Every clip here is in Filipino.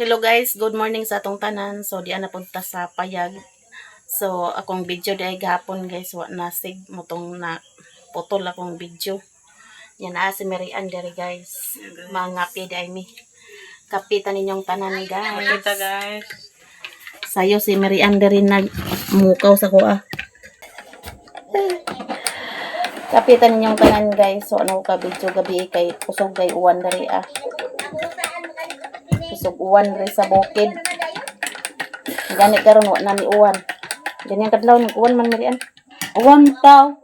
Hello guys, good morning sa atong tanan. So di na punta sa payag. So akong video di ay gahapon guys, wa nasig mo tong na putol akong video. Yan na si Marian diri guys. Mga pi di ay mi. Kapitan ninyong tanan guys. Kita guys. Sayo si Marian diri nagmukaw sa kuha. Kapitan ninyong tanan guys. So ano ka video gabi kay kusog kay uwan diri ah. Kusog uwan diri sa bukid. Gani karon wa na ni uwan. Ganyan kadlaw ng uwan man Marian. Uwan taw.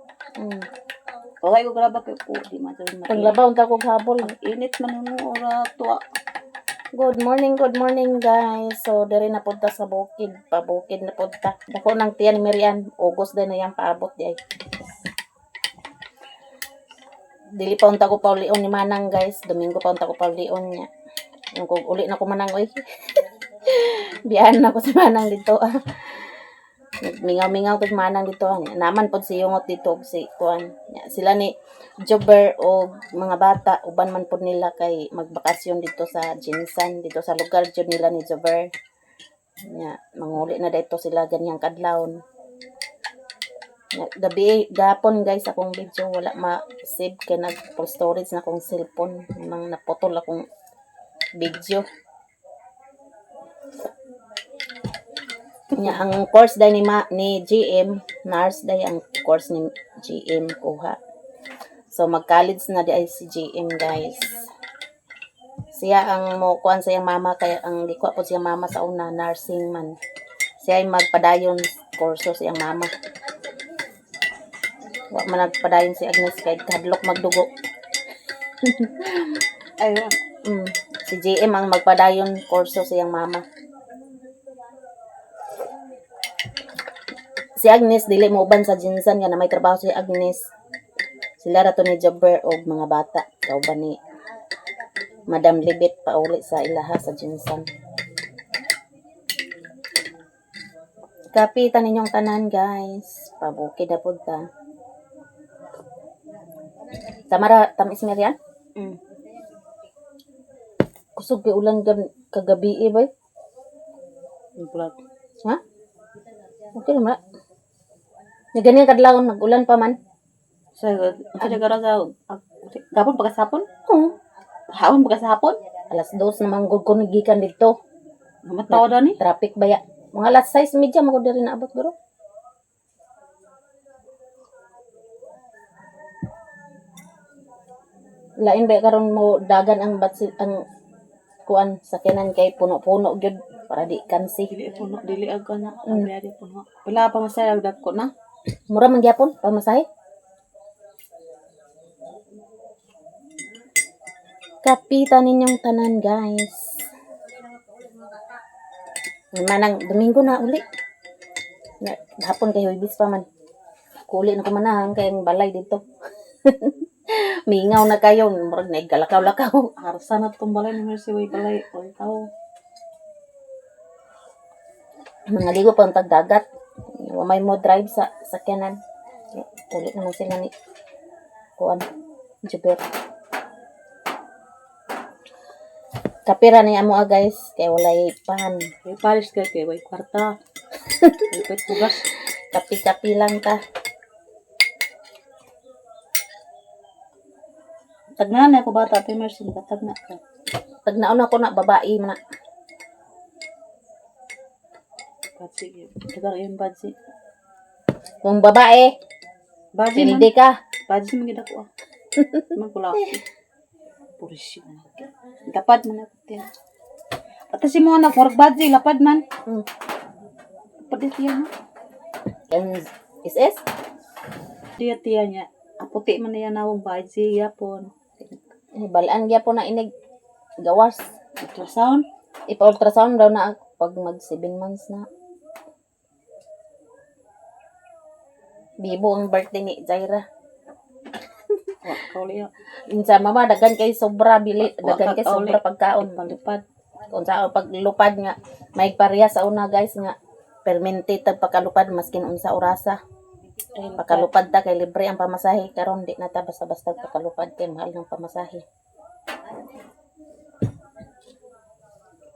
Okay ko graba kay ko di man diri Paglabaw ta kog habol. Init man nuno ora tuwa. Good morning guys. So diri na punta sa bukid, pabukid na punta. Dako nang tiyan Marian, August din na yang paabot di ay. Dili pa unta ko paulion ni Manang guys. Domingo pa unta ko paulion niya. Yung kung uli na ko Manang oy. Biyan na ko si Manang dito. Mingaw-mingaw ko si Manang dito. Naman po si Yungot dito si Kuan. Sila ni Jobber o mga bata uban man po nila kay magbakasyon dito sa Jinsan, dito sa lugar jud nila ni Jobber. Manguli na dito sila ganyang kadlawon. Gabi gapon guys akong video wala ma-save kay nag-full storage na akong cellphone. Nang naputol akong video. Ang course day ni GM, nurse day ang course ni GM kuha. So mag-college na di ay si GM guys. Siya ang mo kuan sa iyang mama kaya ang gikuha po siya mama sa una nursing man. Siya ay magpadayon kurso sa iyang mama. Wa man nagpadayon si Agnes kay hadlok magdugo. Ayun. Si GM ang magpadayon kurso sa iyang mama. Si Agnes dili mo uban sa Jinsan nga na may trabaho si Agnes. Sila rato ni Jobber og mga bata. Kauban ni Madam Libet pauli sa ilaha sa Jinsan. Kapitan ninyong tanan guys. Pabukid na pud ta. Tamara tamis Marian? Kusog kay ulan kagabi ba? Implat. Ha? Okay naman. Ganyan kadlaw nag-ulan pa man. Sagad. Kasi gara sa gapon pagkasapon? Oo. Hawon pagkasapon? Alas 2 na manggod ko nagikan dito. Matawa daw ni. Traffic baya. Mga alas 6:30 magod diri na abot guro. Lain ba karon mo dagan ang ang kuan sakyanan kay puno-puno gyud para di kansi. Dili puno, dili ag na. Dili puno. Wala pa masayag dako na. Mura man gyapon pamasahe. Kapitan ninyong tanan guys. Manang Domingo na uli. Hapon kay Huwebes pa man. Kuli na ko manahang kay ang balay dito. Mingaw na kayo, murag na galakaw-lakaw. Harsa na tumbalay ni Mercy way balay. Oy tao. Mga ligo pa ang tagdagat. May mo drive sa sakyanan. Ulit naman sila ni Kuan Jubert. Kapira ni amo guys, kay walay pan. Kay Paris kay way kwarta. Ipit bugas. Kapi-kapi lang ta. Tagna na ako bata kay Mercy tagna ka. Pag nauna ko na babae man. Sige. Tagar yung badsi. Kung babae, Badsi man. pildi ka. Badsi man gid ako ah. Magpula. Purisyo na. Lapad man ako tiyan. At si mo anak, work badsi, lapad man. Lapad tiyan ha. And SS? Tiyan tiyan niya. Aputi man na yan nawang badsi, yapon. Balaan gyapon na inig gawas. Ultrasound. Ipa-ultrasound daw na ako pag mag 7 months na. Bibo ang birthday ni Jaira. Wa kauli ya. Insa mama daghan kay sobra bili, daghan kay sobra pagkaon. Palipad. Kung sa paglupad nga may pareha sa una guys nga permanente tag pakalupad maskin unsa orasa. Pakalupad ta kay libre ang pamasahe karon di na ta basta-basta pakalupad kay mahal ng pamasahe.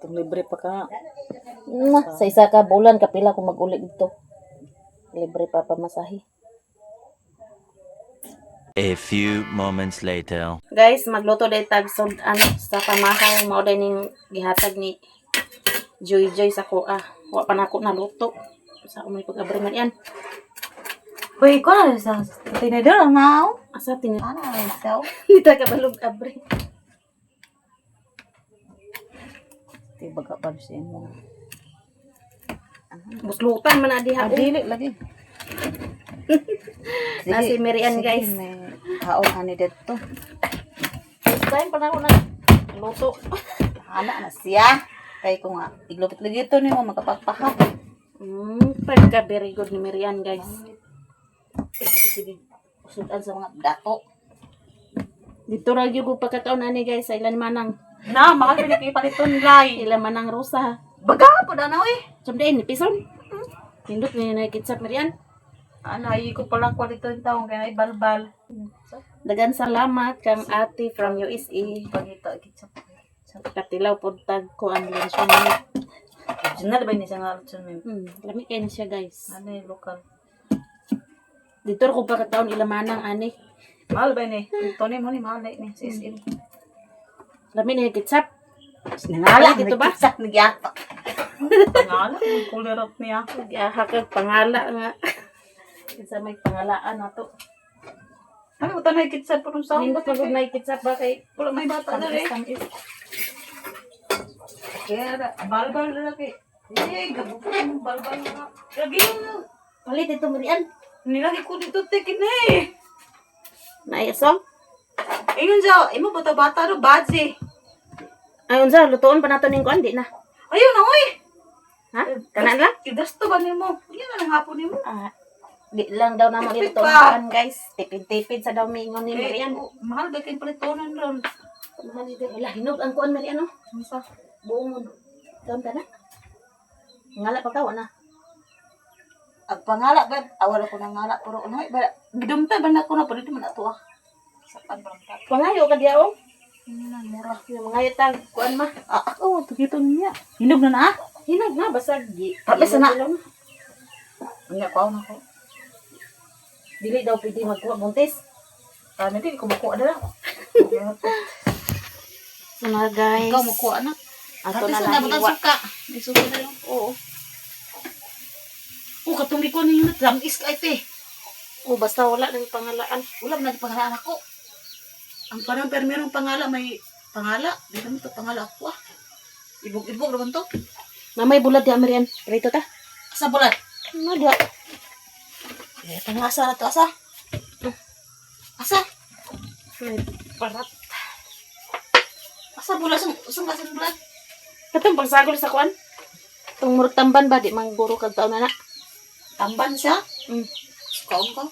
Itong libre pa ka. Sa isa ka bulan kapila kung mag-uli dito. Libre pa pamasahe. A few moments later. Guys, magluto day tag ano sa pamahaw mao day ning gihatag ni Joy sa kuha. Wa pa nako naluto. Sa umay pag-abri man yan. Uy, ko na sa tinidor ang nao. Asa tin Ano na ito? kita ka balog abri. Ito baga pa siya mo. Buslutan man na diha. Dili lagi. Nasi Merian guys. May haon ani dito. Time pa na ako na luto. Ana na siya. Kay ko nga iglupit lagi ito nimo makapagpahat. Pagka very good ni Merian guys. Sige. Usudan sa mga dato. Dito ra gyud ko pagkataon ani guys sa ilan manang Na, mahal pinipaliton lay. ilan manang rosa. Baga po na na eh. Someday ni pison. Pindot ni na kitsap Merian. Ano, ko palang kwalito yung taong kaya ibalbal. Dagan salamat kang ate from USA. Pagito, ikit sa Katilaw po tag ko ang lensyon niya. original ba ni siya nga lutson mo? Lami kayo na siya guys. Ano yung local? Dito ko pagkataon ilamanang ani. Mahal ba ni? Ito ni mo ni mahal na ni sa SM. Lami na kitsap. Nangala, Dito ba? nagkitsak, nagyata. Nangala, kulerot niya. Hakag pangala nga. Sa may pangalaan na to. Ano ko tanay kitsak po nung sa Nindot magod na kitsap ba kay Wala may bata na rin. tamis. Kaya, balbal na lagi. Eh, gabutin mo, balbal na. Lagi yun. Palit ito Merian. Nilagi ko dito, tekin na eh. Naisong? Ayun siya, imo bata-bata no, badge. Ay unsa lutoon pa nato ning kuan di na. Ayun na, uy. Ha? Kanan lang? Kidasto ba ni mo? Yan na lang hapon ni mo. Di lang daw namo Tipid dito pa. kuan guys. Tipid-tipid sa daw mingon ni Merian. Mahal ba kayong palitonan ron? Wala hinog ang kuan Merian no. Masa? Buong doon ka na. Ngala pa ka na. Ang pangala, gab. Awala ko ng ngala. Pero ano, gidumta ba na ko na? Pero di man ato ah. Sapan ba ang Pangayo ka diya oh. mura. Yung mga yatag kuan ma. Ako, tugito niya. Hinog na na ah. Hinag na basag gi. Tapos na. Ilong. Hindi ako na ko. Dili daw pwede magkuha buntis. Hindi ko makuha na lang. So na guys. Ikaw makuha na. Ato Tapos na na lang dapat ang iwa. suka. May suka na lang. Oo. Katong ko na yun. Tamis ka ito eh. Oh basta wala nang pangalaan. Wala na pangalan ako. Ang parang permerong pangala, may pangala. Di naman ito pangala ako ah. Ibog-ibog naman to. Namay bulad di Merian. Prito ta. Asa bulat? Ano dia? Eh, pangasa na to. Asa? Asa? May parat. Asa bulat? Saan ka sa bulat? Katong pagsagol sa kuan. Tung murag tamban ba di mangguro kag taon na na. Tamban siya? Mm. Kaon ka?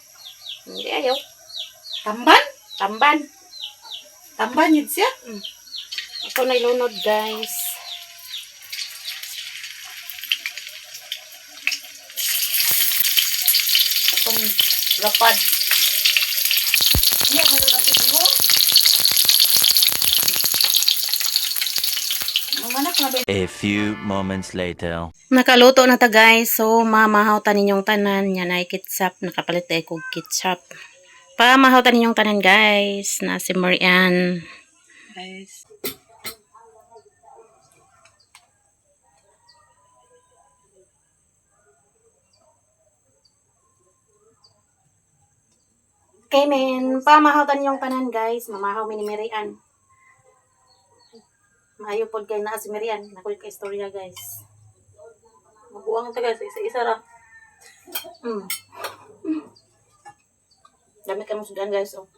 Hindi ayaw. Tamban? Tamban. Tamban yun siya? Ako na ilunod guys. Itong lapad. Ano ang lapad mo? Mga anak na ba? A few moments later. Nakaluto na ta guys. So mamahaw ta ninyong tanan. Yan ay kitsap. Nakapalit ay kog kitsap. Pamahaw ta ninyong tanan guys. Na si Merian. Guys. Okay men. Pamahaw ta ninyong tanan guys. Mamahaw mi ni Merian. Maayo pod kay naa si Merian. Nakulit ka istorya guys. Mabuang ito guys. Isa-isa lang. Dami ka mong sudan guys. Oh.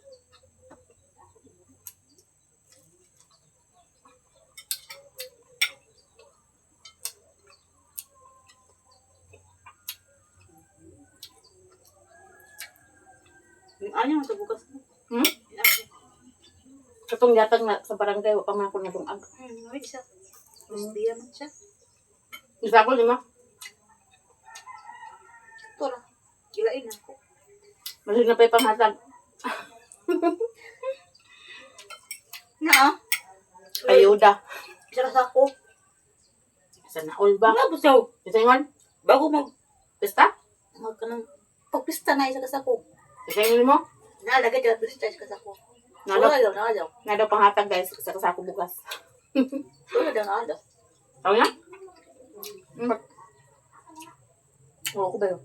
Ano sa bukas mo? Katong gatag na sa barangay. Wa pa man ako nadungag. Wait siya. Hindi naman siya. Isa ko lima. Ito lang. Gilain ako. Malig na pa yung panghatag. Na ah. Ayuda. Isa lang sa ako. Sana all ba? Wala busaw. Isayon? Bago mag Pista? magkanang pagpista na isa kasako. Isayon mo? Nalagay ka pista sa kasako. Nalo, Nalaw. nalo panghatag guys sa kasako bukas. Wala daw nalaw. Tawag na? Oo ko ba yun?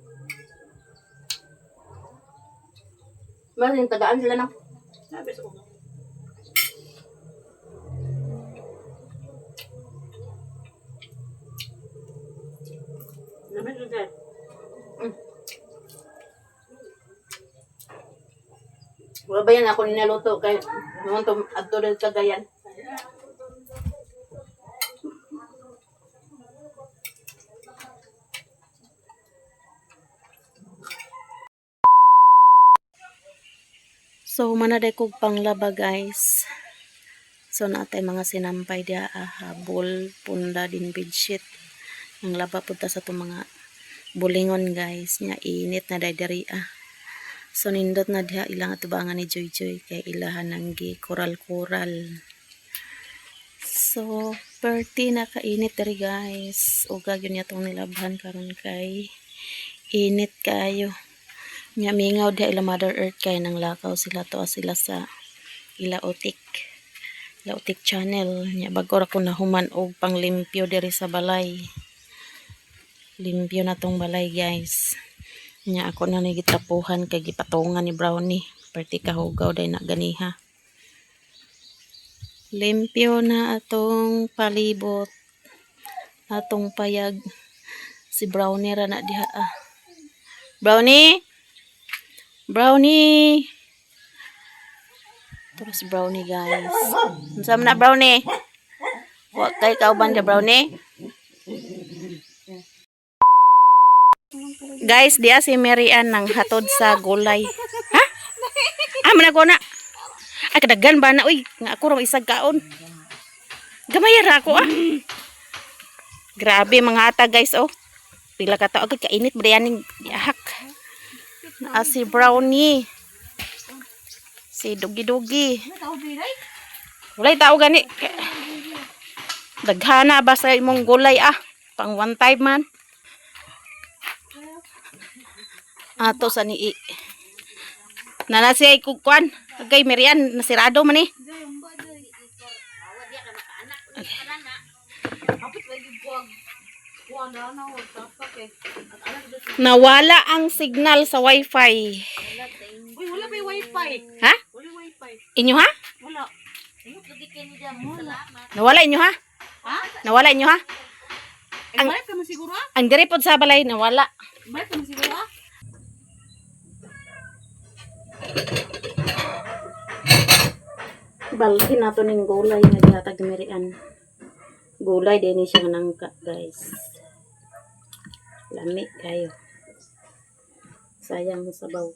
Mas yung tagaan sila na. Sabi sa uno. Naman yun dyan. Wala ba yan ako nilaluto kay noon to adto dito sa Gayan. So manaday kog panglaba guys. So natay mga sinampay dia habol punda din bedsheet. Ang laba punta sa itong mga bulingon guys nya init na daydari So nindot na diha ilang atubangan ni Joy Joy kay ilahan ng gi koral-koral. So perti na kainit diri guys. Uga gyud niya tong nilabhan karon kay init kayo. Nya mingaw diha ila Mother Earth kay nang lakaw sila to sila sa ila Otik channel. Nya bago ra ko nahuman og panglimpyo diri sa balay. Limpyo na tong balay guys. Nya ako na nagitapuhan kay gipatungan ni Brownie. Perti kahugaw day na ganiha. Limpyo na atong palibot. Atong payag. Si Brownie ra na diha Brownie! Brownie! Terus Brownie guys. Unsa man na Brownie? Wa kay kauban dia Brownie? Guys, dia si Marian nang hatod sa gulay. Ha? Manago na. Ay, kadagan ba na? Uy, nga ako ram isag kaon. Gamay ra ako Grabe mga ata guys, oh. Pila ka tao agad kainit ba yaning diahak. Si Brownie. Si Dugi-Dugi. Walay tao gani. Daghana ba sa imong gulay pang one time man. Ato sa ni Nana siya ikukuan. Kay Marian nasirado man eh. Nawala ang signal sa wifi. Uy, wala ba yung wifi? Ha? Wala wifi. Inyo ha? Wala. Nawala inyo ha? Ha? Nawala inyo ha? Ang balik ka man siguro Ang diri pod sa balay nawala. Balik ka man siguro Balkin nato ning gulay nga gihatag ni Marian. Gulay din ni siya nga nangka, guys. Lami kayo. Sayang sabaw.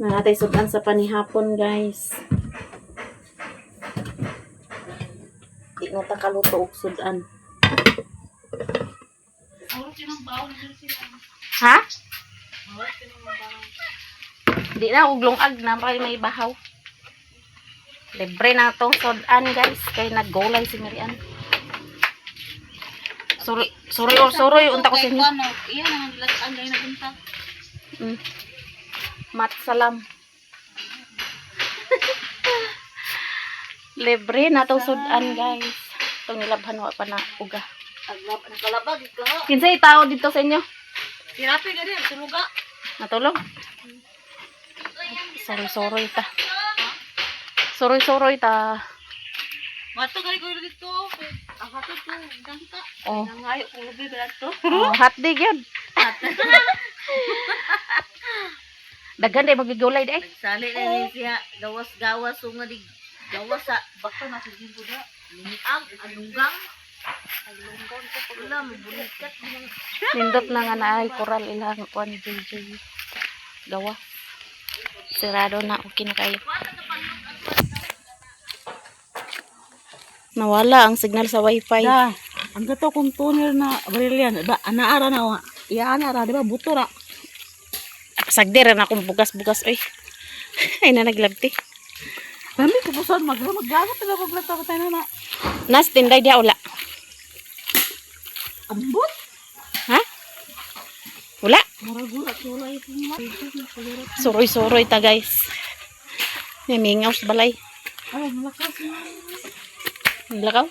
Natay sudan sa panihapon, guys. Di na ta kaluto og sudan. Ha? Di na og lungag na may bahaw. Libre na tong sudan guys. Kay naggulay si Marian. Suroy unta ko sa inyo. Iya nang dilataan dai na unta. Mat salam. Libre na tong sudan guys. Tong nilabhan wa pa na uga. Aglab nakalabag ka. Kinsay tao dito sa inyo? Sirapi ka din tuluga. Natulog? Soroy ta. Soroy ta. Mato kay ko dito. Ako to dangka. Oh. Nangayo ko lubi ba to. Hot dig yun. Daghan day magigulay day. Sali na ni siya gawas-gawas nga di gawas sa baka na sige ko da. Lingag alunggang. Alunggang ko pagla mabulikat ng Nindot na nga naay koral ilang kuan JJ. Gawa. Sirado na okay na kayo. Nawala ang signal sa wifi. Da, ang gato kong tuner na brilliant. Ba, anaara na. Iya, anaara. Di ba? Buto ra. Sagder na akong bugas-bugas. Uy. Ay na naglabti. Kami, kupusan. Maglagot na maglata ko tayo na. Nas, tinday dia ula. Ambot. Ha? Wala. Murag-gura wala ito. Suroy-suroy ta guys. Namingaw sa balay. Ay, malakas. Lakaw.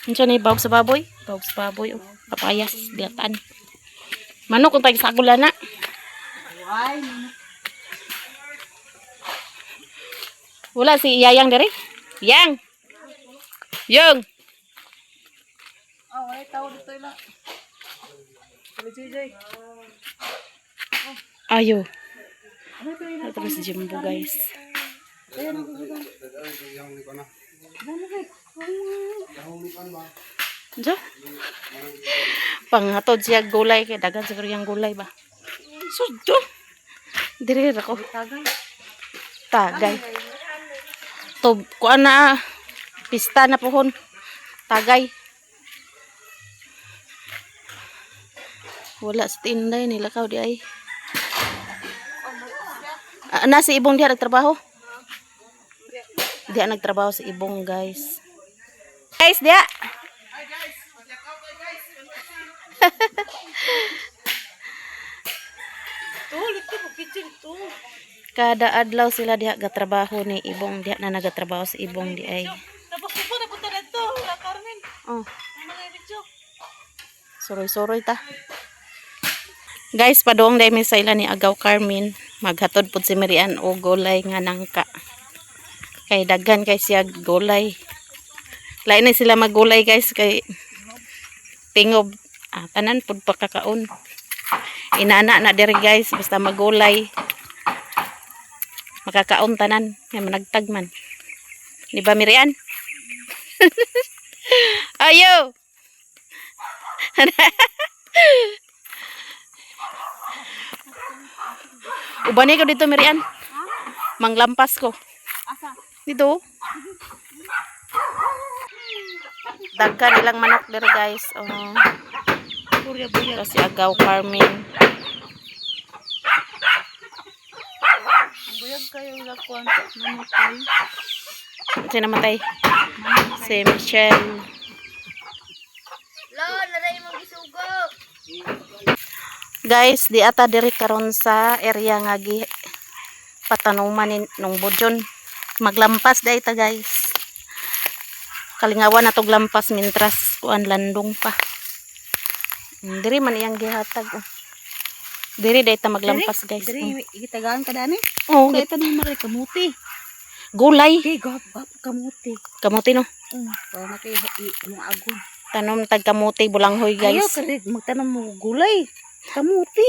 Ano ni bawag sa baboy? Bawag sa baboy. Oh. Papayas. Dilataan. Manok kung tayo sa agula na. Ay, Wala si Yayang dere. Yang. Yung. wala tao dito ila. Joy. Ayo. Ano ito ila? Ito si Jumbo guys. Ayan ako dito. Jo. Panghatod siya gulay kay dagan siguro yang gulay ba. Sudo. Dire ra ko. Tagay. Tagay. To kuan na pista na pohon. Tagay. Wala sa tinday nila kaw di ay. Na si Ibong diha nagtrabaho. Diha nagtrabaho si Ibong guys. Guys diha. Kada adlaw sila diha gatrabaho ni Ibong, diha na nagatrabaho si Ibong di ay. Tapos ko na punta dito, wala Carmen. Oh, Mga video. suroy-suroy ta. Guys, padong dai mi sa ila ni Agaw Carmen, maghatod pud si Marian og gulay nga nangka. Kay daghan kay siya gulay. Lain na sila maggulay guys kay tingob tanan pud pakakaon. Inana na diri guys basta magulay. Makakaon tanan, nga managtag man. Di ba Mirian? Ayo. Ubani ko dito Mirian. Manglampas ko. Asa? Dito. Dagkan ilang manok der guys. Oh. Burya-burya. Kasi Agaw Carmen. Buyag kayo lakuan. Namatay. Sino namatay? Si Michelle. Guys, di ata diri karon sa area nga gi patanuman ni nung budyon. Maglampas day ta guys. Kalingawan na tog lampas mintras kuan landong pa. Diri man iyang gihatag. Oh. Diri day ta maglampas guys. Diri gitagaan ka dani. Oh, Kaya ito na maray kamuti. gulay. Okay, gab kamuti. Kamuti no. Para na kayo yung agon. Tanom tag kamuti bulanghoy Ayaw guys. ka rin magtanong mo gulay. Kamuti.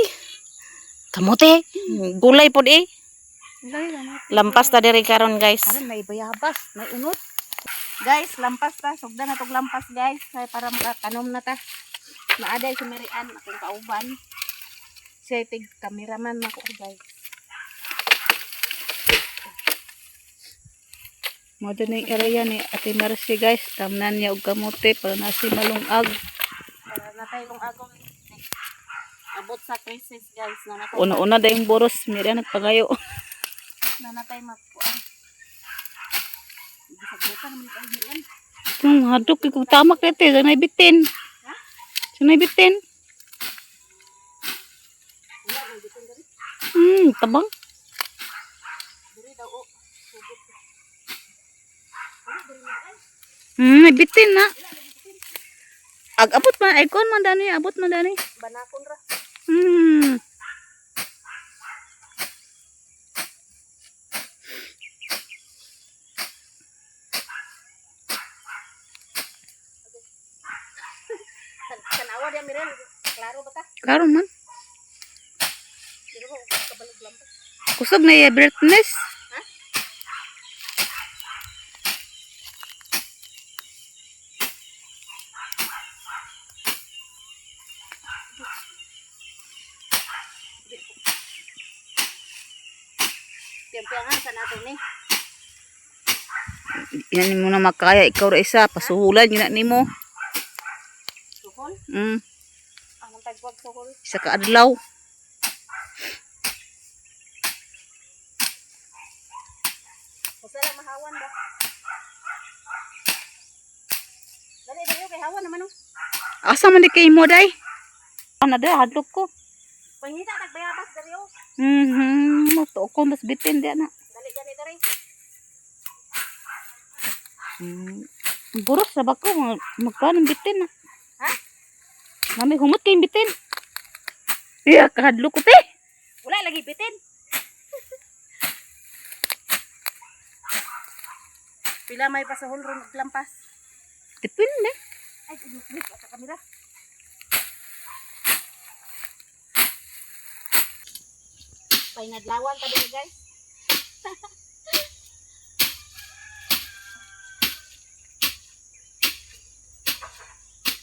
Kamuti. Gulay pod eh. Gulay kamuti. Lampas ta diri karon guys. Aran may bayabas, may unot. Guys, lampas ta. Sugda na tog lampas guys. Kaya para makatanom na ta. Maaday si Marian, akong kauban. Siya tig cameraman ako guys. Mado na yung area ni Ate Marcy guys. Tamnan niya og kamote para nasi malungag. Para natay kong agong abot sa crisis guys na natay. Una-una dahil boros. Miriam nagpagayo. Na natay magkuan. Bisag-butan naman tayo Miriam. Hadok kung tamak dito. Sanay bitin. Sanay bitin. Tabang. Diri daw o. May bitin na. Abot man. Ay, kon man dani. Abot man dani. Banakon ra. Tanawa dia Miriam. Klaro ba ta? Karon man. Diri ko kabalag lampas. Kusog na iya brightness. Tiyan-tiyangan sa nato ni. Yan mo na makaya. Ikaw ra isa. Pasuhulan yun na ni mo. Suhol. Ang tagwag suhol. Isa ka adlaw. Usa lang mahawan ba? kay hawa naman oh. Asa man di kay mo day? Ano day hadlok ko. Pangita nagbayabas dari oh. Moto ko mas bitin di na. Dali gani dari. Buros sa bako magkano bitin na. Ha? Mami humot kay bitin. Iya kahadlok ko te. Wala lagi bitin. Pila may pasahol ron lampas. Depende. Ay, uluk-uluk sa kamera. Painadlawan pa din guys.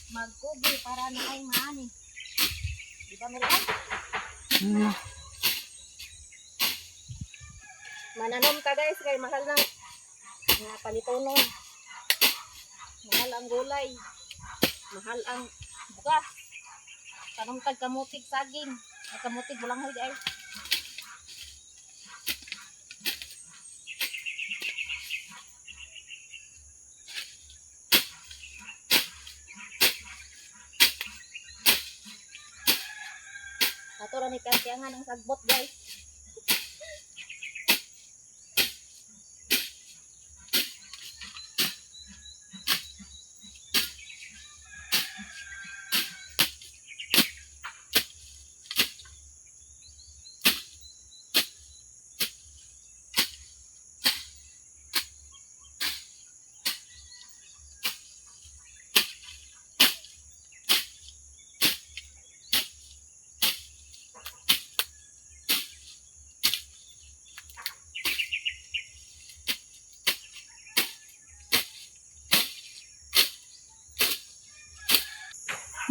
Magkugi para na ay maani. Di ba meron? Mananom ta guys kay mahal ng mga palitonon. Mahal ang gulay. Mahal ang bugas. Tanong tag kamutig saging. Ang kamutig walang hoy guys. Ato ra ni kasiyangan ang sagbot guys.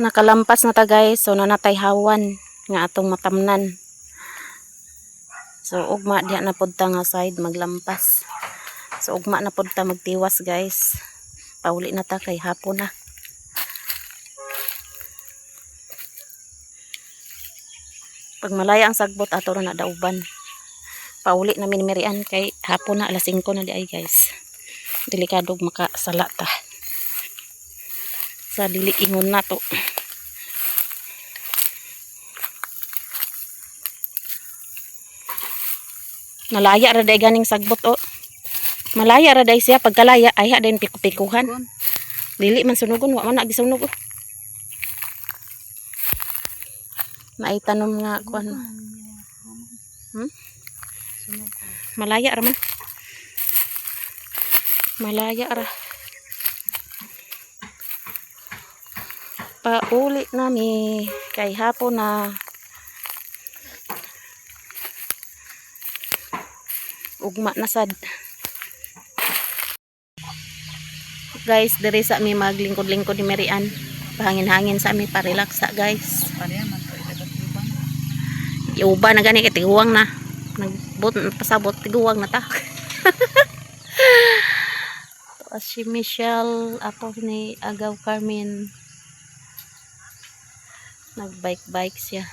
Nakalampas na ta guys, so nanatay hawan nga atong matamnan. So ugma diha na pud ta nga side maglampas. So ugma na pud ta magtiwas guys. Pauli na ta kay hapon na. Pag malaya ang sagbot ato na dauban. Pauli na minimirian kay hapon na alas 5 na di ay guys. Delikado makasala ta. Sa dili ingon na to. Malaya ra day ganing sagbot oh. Malaya ra day siya pagkalaya ay din pikupikuhan. Dili man sunugon wa man na gisunog oh. Maitanom nga kuan. Malaya ra man. Malaya ra. Pauli nami kay hapon na ugma na sad guys. Diri sa mi maglingkod-lingkod ni Marian, pahangin-hangin sa mi pa-relax sa guys. Iuba na gani kay tiguwang na nagbot pasabot tiguwang na ta. To si Michelle apo ni Agaw Carmen. Nagbike-bike siya.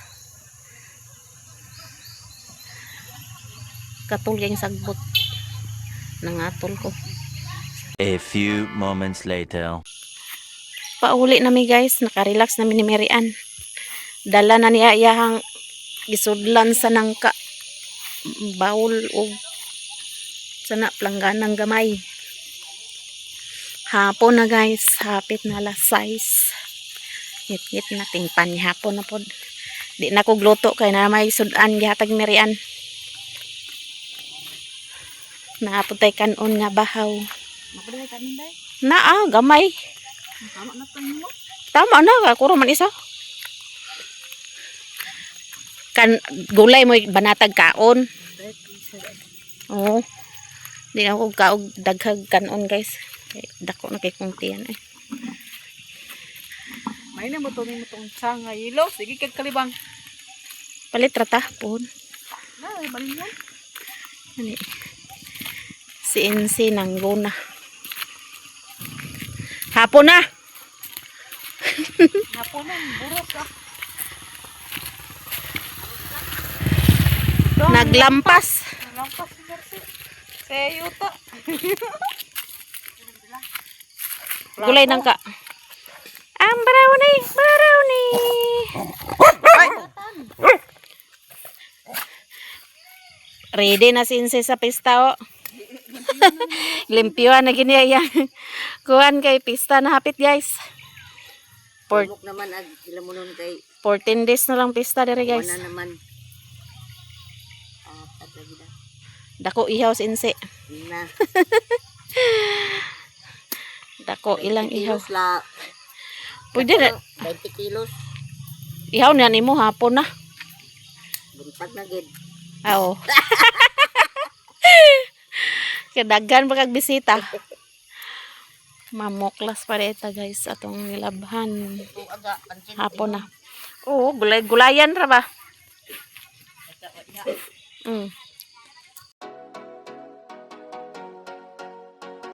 Katul yung sagbot. Nangatol ko. A few moments later. Pauli nami guys. Nakarelax namin ni Marian. Dala na niya iyahang gisudlan sa nangka. Baul o sana plangganang gamay. Hapon na guys. Hapit na alas 6. Ngit-ngit na tingpan ni hapon na pod. Di na ko gluto kay na may sudan gihatag Marian. Naaputay kanon nga bahaw. Mapaday kanin day. Naa gamay. Tama na to mo. Tama na ako man isa. Kan gulay mo banatag kaon. Oo. Di na ko kaog daghag kanon guys. Dako na kay kung tiyan eh. May na mo to ni mo tong tsanga ilo. Sige kag kalibang. Palit rata pon. Na balin yan. Ani. CNC nang guna. Hapon na. Hapon na buros ka. Naglampas. Naglampas si Mercy. Sayo to. Gulay nang ka. Ready na si Inse sa pista, oh. Limpyuhan na gini yan. Kuhan kay pista na hapit, guys. Pumok naman ag sila mo nun kay 14 days na lang pista dere, guys. wala naman. Lagi na. Dako ihaw si Inse. Na. Dako ilang ihaw. Kilos la. Pwede na. 20 kilos. Ihaw na nimo hapon na. Buntag na gid. Oo. Kadagan pa kag bisita. Mamoklas pa reta, guys, atong nilabhan. Aga pansin. Hapon na. Oo, gulay-gulayan ra ba?